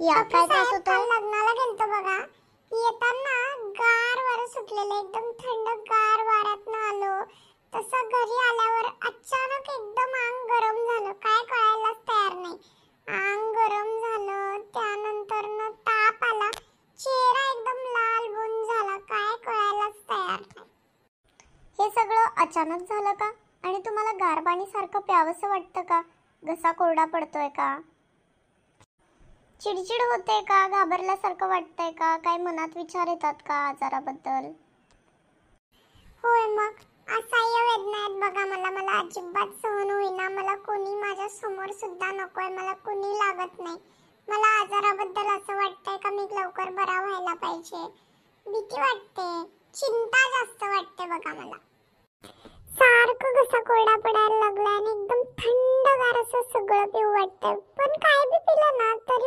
या काय त्रास साहेब, काल होतोय? लग्नाला गेलतो बघा. येताना गार वारं सुटलेलं, एकदम थंड गार वाऱ्यातनं आलो. तसं घरी आल्यावर अचानक एकदम अंग गरम झालं, काय कळायलाच तयार नाही. अंग गरम झालं, त्यानंतर ताप आला, चेहरा एकदम लाल बुंद झाला, काय कळायलाच तयार नाही. हे सगळं अचानक झालं का? आणि तुम्हाला गार पाणी सारखं प्यावंसं वाटतं का? घसा कोरडा पडतोय का? चिडचिड होते का? घाबरल्यासारखं वाटतंय का? काही मनात विचार येतात का आजाराबद्दल? होय, मग असह्य वेदना आहेत बघा मला. मला अजिबात सहन होईना. मला कोणी माझ्या समोर सुद्धा नकोय, मला कोणी लागत नाही. मला आजाराबद्दल असं वाटतंय का मी लवकर बरा व्हायला पाहिजे. भीती वाटते, चिंता जास्त वाटते बघा मला. सारखं घसा कोरडा पडायला लागलाय आणि एकदम थंडगार असं सगळं पिऊ वाटतंय. पण काय बी पिलं ना तरी